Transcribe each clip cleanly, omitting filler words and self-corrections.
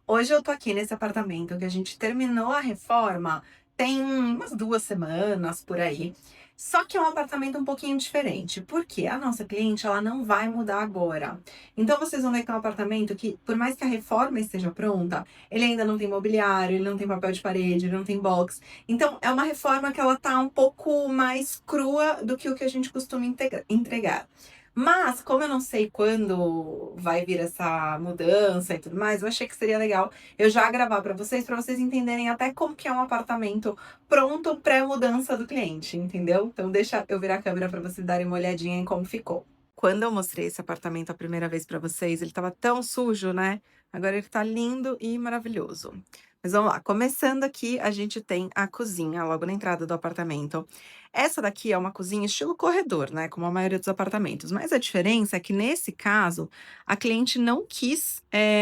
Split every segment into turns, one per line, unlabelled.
Hoje eu tô aqui nesse apartamento que a gente terminou a reforma tem umas 2 semanas, por aí. Só que é um apartamento um pouquinho diferente, porque a nossa cliente, ela não vai mudar agora. Então vocês vão ver que é um apartamento que, por mais que a reforma esteja pronta, ele ainda não tem mobiliário, ele não tem papel de parede, ele não tem box. Então é uma reforma que ela tá um pouco mais crua do que o que a gente costuma entregar. Mas, como eu não sei quando vai vir essa mudança e tudo mais, eu achei que seria legal eu já gravar para vocês entenderem até como que é um apartamento pronto pré-mudança do cliente, entendeu? Então deixa eu virar a câmera para vocês darem uma olhadinha em como ficou. Quando eu mostrei esse apartamento a primeira vez para vocês, ele estava tão sujo, né? Agora ele tá lindo e maravilhoso. Mas vamos lá, começando aqui, a gente tem a cozinha logo na entrada do apartamento. Essa daqui é uma cozinha estilo corredor, né, como a maioria dos apartamentos, mas a diferença é que nesse caso, a cliente não quis,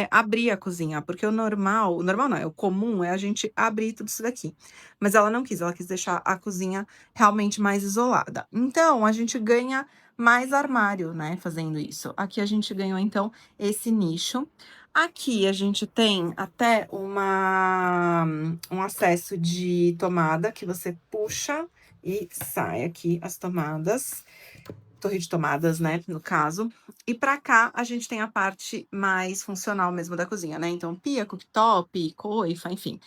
abrir a cozinha, porque o normal não, é o comum é a gente abrir tudo isso daqui, mas ela não quis, ela quis deixar a cozinha realmente mais isolada. Então, a gente ganha mais armário, né, fazendo isso. Aqui a gente ganhou então esse nicho. Aqui a gente tem até um acesso de tomada que você puxa e sai aqui as tomadas, torre de tomadas, né, no caso. E pra cá a gente tem a parte mais funcional mesmo da cozinha, né, então pia, cooktop, coifa, enfim.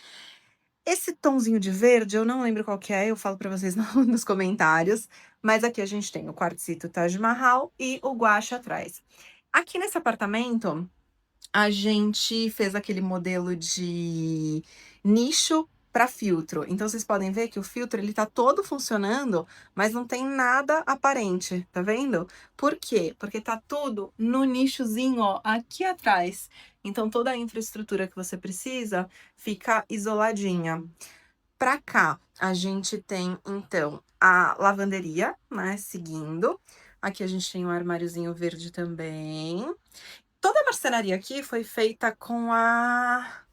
Esse tomzinho de verde eu não lembro qual que é, eu falo pra vocês nos comentários, mas aqui a gente tem o quartzito Taj Mahal e o guache atrás. Aqui nesse apartamento a gente fez aquele modelo de nicho para filtro. Então vocês podem ver que o filtro ele tá todo funcionando, mas não tem nada aparente, tá vendo? Por quê? Porque tá tudo no nichozinho, ó, aqui atrás. Então toda a infraestrutura que você precisa fica isoladinha. Para cá, a gente tem então a lavanderia, né, seguindo. Aqui a gente tem um armáriozinho verde também. Toda a marcenaria aqui foi feita com a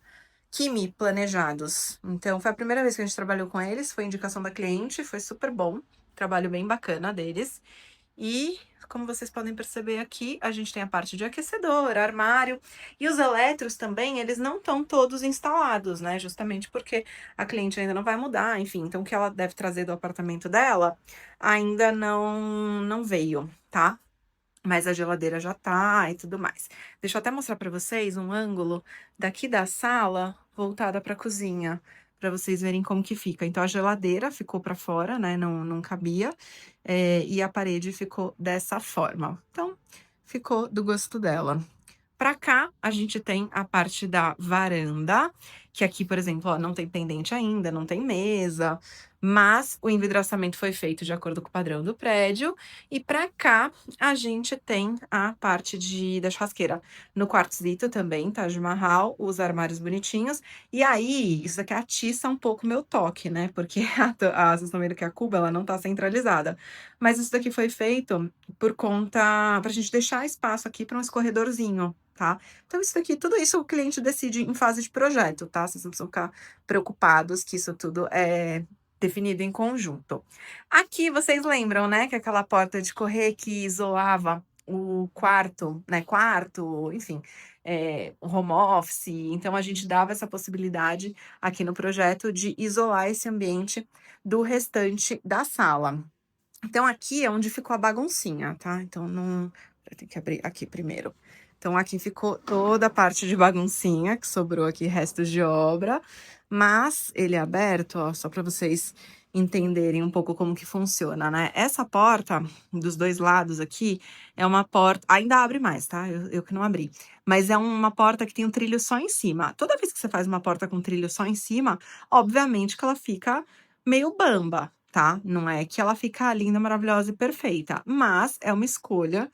Kimi Planejados. Então, foi a primeira vez que a gente trabalhou com eles, foi indicação da cliente, foi super bom. Trabalho bem bacana deles. E, como vocês podem perceber aqui, a gente tem a parte de aquecedor, armário. E os eletros também, eles não estão todos instalados, né? Justamente porque a cliente ainda não vai mudar, enfim. Então, o que ela deve trazer do apartamento dela ainda não veio, tá? Mas a geladeira já tá e tudo mais. Deixa eu até mostrar pra vocês um ângulo daqui da sala voltada pra cozinha, pra vocês verem como que fica. Então a geladeira ficou pra fora, né, não cabia, e a parede ficou dessa forma. Então, ficou do gosto dela. Pra cá, a gente tem a parte da varanda, que aqui, por exemplo, ó, não tem pendente ainda, não tem mesa, mas o envidraçamento foi feito de acordo com o padrão do prédio. E pra cá, a gente tem a parte da churrasqueira. No quartzito também, Taj Mahal, os armários bonitinhos. E aí, isso aqui atiça um pouco o meu toque, né? Porque vocês estão vendo que a cuba, ela não tá centralizada. Mas isso daqui foi feito por conta, pra gente deixar espaço aqui para um escorredorzinho, tá? Então isso daqui, tudo isso o cliente decide em fase de projeto, tá? Vocês não precisam ficar preocupados que isso tudo é definido em conjunto. Aqui vocês lembram, né, que aquela porta de correr que isolava o quarto, né, quarto, enfim, o home office, então a gente dava essa possibilidade aqui no projeto de isolar esse ambiente do restante da sala. Então aqui é onde ficou a baguncinha, tá? Então não eu tenho que abrir aqui primeiro. Então aqui ficou toda a parte de baguncinha, que sobrou aqui restos de obra, mas ele é aberto, ó, só para vocês entenderem um pouco como que funciona, né? Essa porta dos dois lados aqui é uma porta, ainda abre mais, tá? Eu que não abri. Mas é uma porta que tem um trilho só em cima. Toda vez que você faz uma porta com trilho só em cima, obviamente que ela fica meio bamba, tá? Não é que ela fica linda, maravilhosa e perfeita, mas é uma escolha,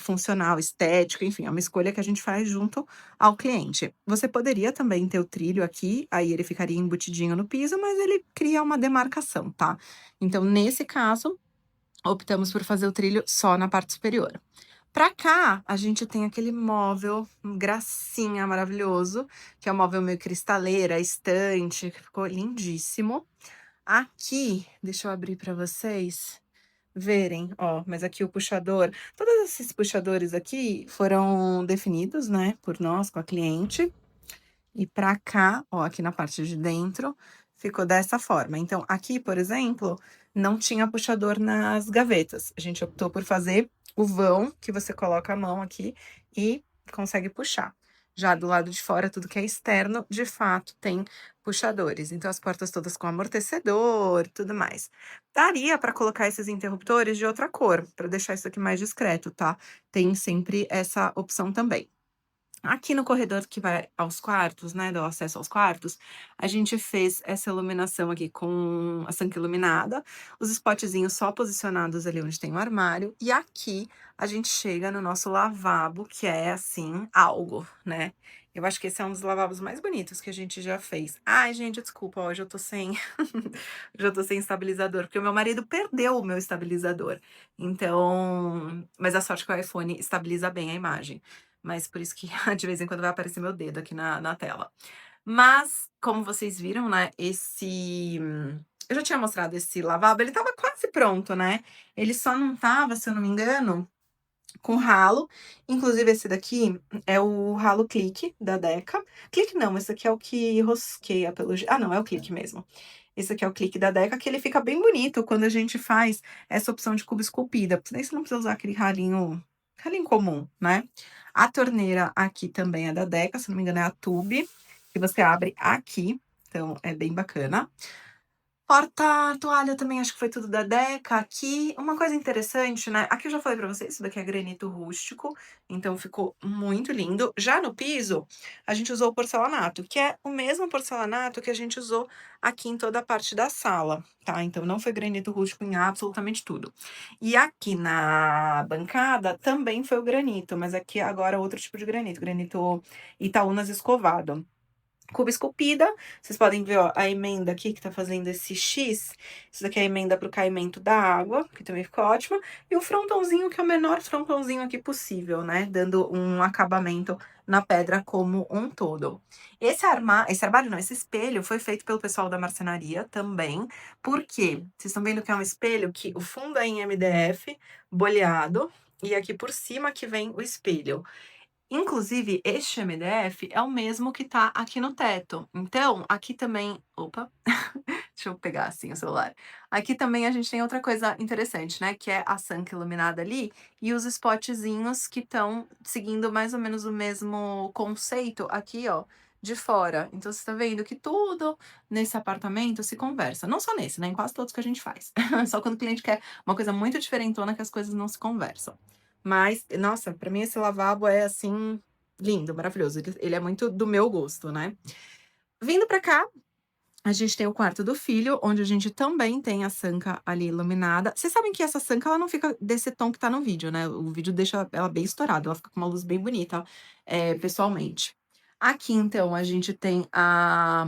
funcional, estética, enfim, é uma escolha que a gente faz junto ao cliente. Você poderia também ter o trilho aqui, aí ele ficaria embutidinho no piso, mas ele cria uma demarcação, tá? Então, nesse caso, optamos por fazer o trilho só na parte superior. Pra cá, a gente tem aquele móvel, gracinha, maravilhoso, que é um móvel meio cristaleira, estante, que ficou lindíssimo. Aqui, deixa eu abrir para vocês verem, ó, mas aqui o puxador, todos esses puxadores aqui foram definidos, né, por nós, com a cliente. E pra cá, ó, aqui na parte de dentro, ficou dessa forma. Então, aqui, por exemplo, não tinha puxador nas gavetas. A gente optou por fazer o vão, que você coloca a mão aqui e consegue puxar. Já do lado de fora, tudo que é externo, de fato, tem puxadores. Então, as portas todas com amortecedor, tudo mais. Daria para colocar esses interruptores de outra cor, para deixar isso aqui mais discreto, tá? Tem sempre essa opção também. Aqui no corredor que vai aos quartos, né, do acesso aos quartos, a gente fez essa iluminação aqui com a sanca iluminada, os spotzinhos só posicionados ali onde tem o armário, e aqui a gente chega no nosso lavabo, que é assim, algo, né? Eu acho que esse é um dos lavabos mais bonitos que a gente já fez. Ai, gente, desculpa, hoje eu tô sem, hoje eu tô sem estabilizador, porque o meu marido perdeu o meu estabilizador. Então, mas a sorte é que o iPhone estabiliza bem a imagem. Mas por isso que de vez em quando vai aparecer meu dedo aqui na tela. Mas, como vocês viram, né, eu já tinha mostrado esse lavabo, ele estava quase pronto, né. Ele só não estava, se eu não me engano, com ralo. Inclusive esse daqui é o ralo Clique da Deca. Clique não, esse aqui é o que rosqueia pelo não, é o Clique mesmo. Esse aqui é o Clique da Deca, que ele fica bem bonito quando a gente faz essa opção de cubo esculpida, porque daí você não precisa usar aquele ralinho comum, né. A torneira aqui também é da Deca, se não me engano é a Tube, que você abre aqui, então é bem bacana. Porta-toalha também acho que foi tudo da Deca. Aqui, uma coisa interessante, né, aqui eu já falei pra vocês, isso daqui é granito rústico, então ficou muito lindo. Já no piso, a gente usou o porcelanato, que é o mesmo porcelanato que a gente usou aqui em toda a parte da sala, tá, então não foi granito rústico em absolutamente tudo. E aqui na bancada também foi o granito, mas aqui agora é outro tipo de granito, granito Itaúnas escovado. Cuba esculpida, vocês podem ver, ó, a emenda aqui que tá fazendo esse X, isso daqui é a emenda para o caimento da água, que também ficou ótima, e o frontãozinho, que é o menor frontãozinho aqui possível, né, dando um acabamento na pedra como um todo. Esse armário não, esse espelho foi feito pelo pessoal da marcenaria também, porque vocês estão vendo que é um espelho que o fundo é em MDF, boleado, e aqui por cima que vem o espelho. Inclusive, este MDF é o mesmo que tá aqui no teto. Então, aqui também. Opa, deixa eu pegar assim o celular. Aqui também a gente tem outra coisa interessante, né? Que é a sanca iluminada ali e os spotzinhos que estão seguindo mais ou menos o mesmo conceito aqui, ó, de fora. Então, você tá vendo que tudo nesse apartamento se conversa. Não só nesse, né? Em quase todos que a gente faz. Só quando o cliente quer uma coisa muito diferentona que as coisas não se conversam. Mas, nossa, pra mim esse lavabo é, assim, lindo, maravilhoso. Ele é muito do meu gosto, né. Vindo pra cá, a gente tem o quarto do filho, onde a gente também tem a sanca ali iluminada. Vocês sabem que essa sanca ela não fica desse tom que tá no vídeo, né, o vídeo deixa ela bem estourada, ela fica com uma luz bem bonita, pessoalmente. Aqui, então, a gente tem a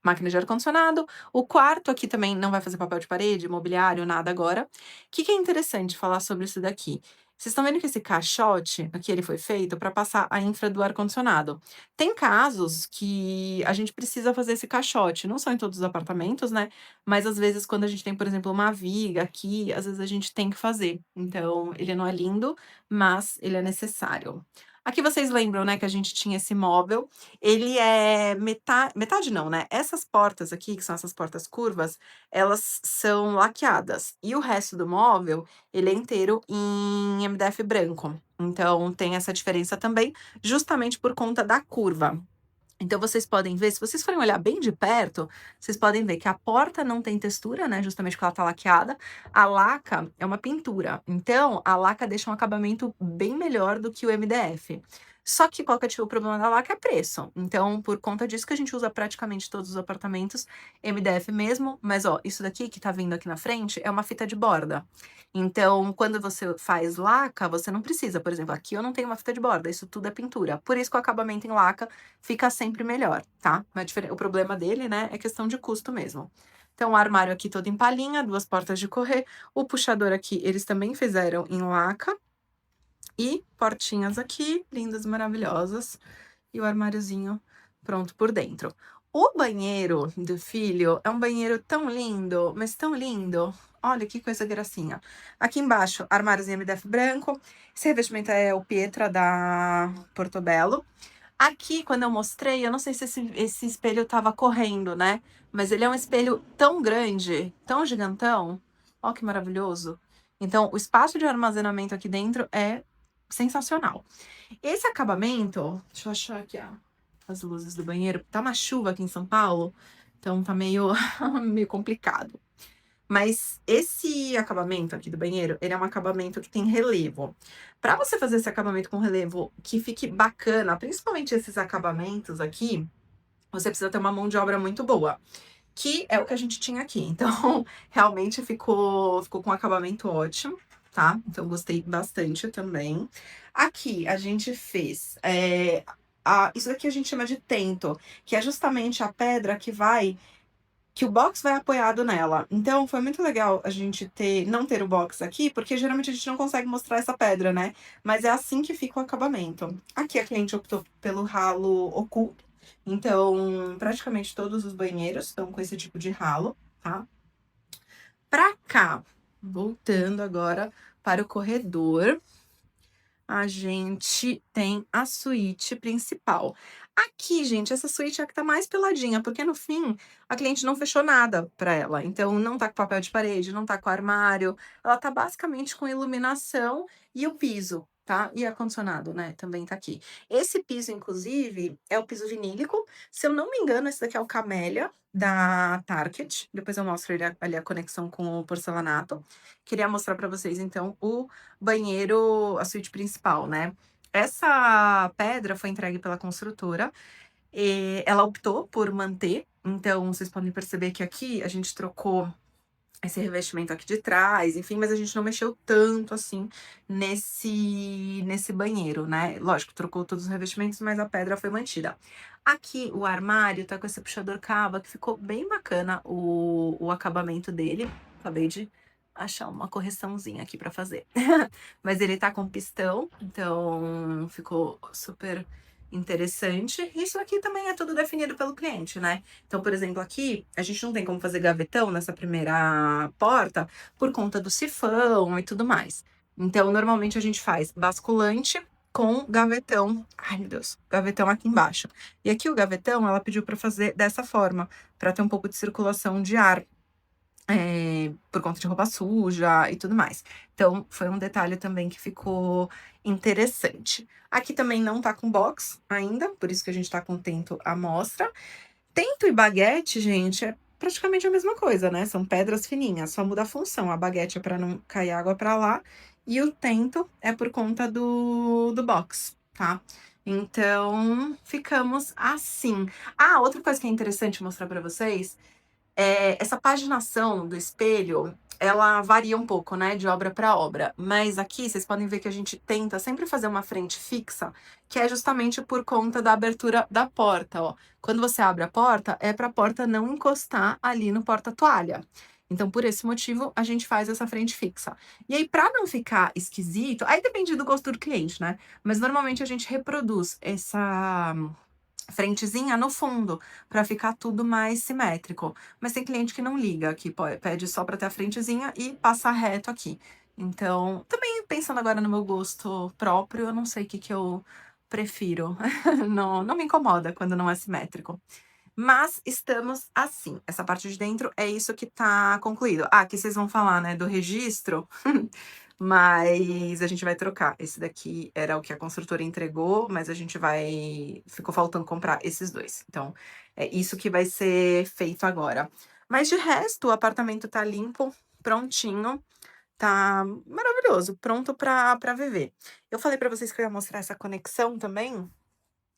máquina de ar-condicionado. O quarto aqui também não vai fazer papel de parede, mobiliário, nada agora. O que é interessante falar sobre isso daqui? Vocês estão vendo que esse caixote aqui ele foi feito para passar a infra do ar-condicionado. Tem casos que a gente precisa fazer esse caixote, não são em todos os apartamentos, né? Mas às vezes, quando a gente tem, por exemplo, uma viga aqui, às vezes a gente tem que fazer. Então, ele não é lindo, mas ele é necessário. Aqui vocês lembram, né, que a gente tinha esse móvel ele é metade não, né, essas portas aqui, que são essas portas curvas, elas são laqueadas, e o resto do móvel, ele é inteiro em MDF branco. Então tem essa diferença também, justamente por conta da curva. Então vocês podem ver, se vocês forem olhar bem de perto, vocês podem ver que a porta não tem textura, né, justamente porque ela tá laqueada, a laca é uma pintura, então a laca deixa um acabamento bem melhor do que o MDF. Só que qual que é o problema da laca? É preço. Então, por conta disso que a gente usa praticamente todos os apartamentos MDF mesmo, mas ó, isso daqui que tá vindo aqui na frente é uma fita de borda. Então, quando você faz laca, você não precisa, por exemplo, aqui eu não tenho uma fita de borda, isso tudo é pintura. Por isso que o acabamento em laca fica sempre melhor, tá? Mas o problema dele, né, é questão de custo mesmo. Então, o armário aqui todo em palhinha, duas portas de correr. O puxador aqui, eles também fizeram em laca. E portinhas aqui, lindas, maravilhosas. E o armáriozinho pronto por dentro. O banheiro do filho é um banheiro tão lindo, mas tão lindo. Olha que coisa gracinha. Aqui embaixo, armáriozinho MDF branco. Esse revestimento é o Pietra da Portobello. Aqui, quando eu mostrei, eu não sei se esse espelho estava correndo, né, mas ele é um espelho tão grande, tão gigantão, ó que maravilhoso. Então, o espaço de armazenamento aqui dentro é sensacional. Esse acabamento, deixa eu achar aqui, ó, as luzes do banheiro, tá uma chuva aqui em São Paulo, então tá meio, meio complicado. Mas esse acabamento aqui do banheiro, ele é um acabamento que tem relevo. Para você fazer esse acabamento com relevo que fique bacana, principalmente esses acabamentos aqui, você precisa ter uma mão de obra muito boa, que é o que a gente tinha aqui. Então, realmente ficou com um acabamento ótimo, tá? Então, gostei bastante também. Aqui, a gente fez... isso daqui a gente chama de tento, que é justamente a pedra que o box vai apoiado nela. Então, foi muito legal a gente não ter o box aqui, porque geralmente a gente não consegue mostrar essa pedra, né? Mas é assim que fica o acabamento. Aqui a cliente optou pelo ralo oculto. Então, praticamente todos os banheiros estão com esse tipo de ralo, tá? Pra cá, voltando agora para o corredor, a gente tem a suíte principal. Aqui, gente, essa suíte é a que tá mais peladinha, porque no fim a cliente não fechou nada para ela. Então, não tá com papel de parede, não tá com armário, ela tá basicamente com iluminação e o piso, tá? E ar-condicionado, né? Também tá aqui. Esse piso, inclusive, é o piso vinílico. Se eu não me engano, esse daqui é o Camélia da Target. Depois eu mostro ali a conexão com o porcelanato. Queria mostrar para vocês, então, o banheiro, a suíte principal, né? Essa pedra foi entregue pela construtora e ela optou por manter. Então, vocês podem perceber que aqui a gente trocou esse revestimento aqui de trás, enfim, mas a gente não mexeu tanto assim nesse banheiro, né? Lógico, trocou todos os revestimentos, mas a pedra foi mantida. Aqui o armário tá com esse puxador cava que ficou bem bacana o acabamento dele. Acabei de achar uma correçãozinha aqui pra fazer. Mas ele tá com pistão, então ficou super interessante. Isso aqui também é tudo definido pelo cliente, né? Então, por exemplo, aqui a gente não tem como fazer gavetão nessa primeira porta por conta do sifão e tudo mais. Então, normalmente a gente faz basculante com gavetão. Ai, meu Deus, gavetão aqui embaixo. E aqui o gavetão ela pediu para fazer dessa forma, para ter um pouco de circulação de ar. Por conta de roupa suja e tudo mais. Então, foi um detalhe também que ficou interessante. Aqui também não tá com box ainda, por isso que a gente tá com tento à mostra. Tento e baguete, gente, é praticamente a mesma coisa, né? São pedras fininhas, só muda a função. A baguete é para não cair água para lá e o tento é por conta do box, tá? Então, ficamos assim. Ah, outra coisa que é interessante mostrar para vocês essa paginação do espelho, ela varia um pouco, né, de obra para obra. Mas aqui vocês podem ver que a gente tenta sempre fazer uma frente fixa, que é justamente por conta da abertura da porta, ó. Quando você abre a porta, é para a porta não encostar ali no porta-toalha. Então, por esse motivo, a gente faz essa frente fixa. E aí, para não ficar esquisito, aí depende do gosto do cliente, né? Mas normalmente a gente reproduz essa frentezinha no fundo, para ficar tudo mais simétrico. Mas tem cliente que não liga, que pede só para ter a frentezinha e passar reto aqui. Então, também pensando agora no meu gosto próprio, eu não sei o que eu prefiro. Não me incomoda quando não é simétrico. Mas estamos assim. Essa parte de dentro é isso que tá concluído. Ah, aqui vocês vão falar, né, do registro. Mas a gente vai trocar. Esse daqui era o que a construtora entregou, mas a gente vai... Ficou faltando comprar esses dois. Então, é isso que vai ser feito agora. Mas de resto, o apartamento tá limpo, prontinho. Tá maravilhoso, pronto pra viver. Eu falei pra vocês que eu ia mostrar essa conexão também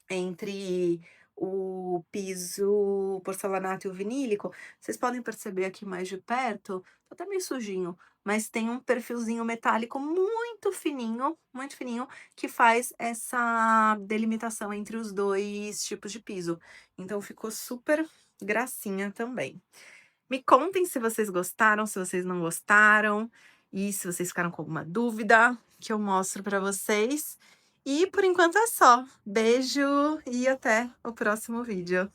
entre o piso porcelanato e o vinílico. Vocês podem perceber aqui mais de perto, tá até meio sujinho, mas tem um perfilzinho metálico muito fininho, que faz essa delimitação entre os dois tipos de piso. Então ficou super gracinha também. Me contem se vocês gostaram, se vocês não gostaram, e se vocês ficaram com alguma dúvida, que eu mostro para vocês. E por enquanto é só. Beijo e até o próximo vídeo.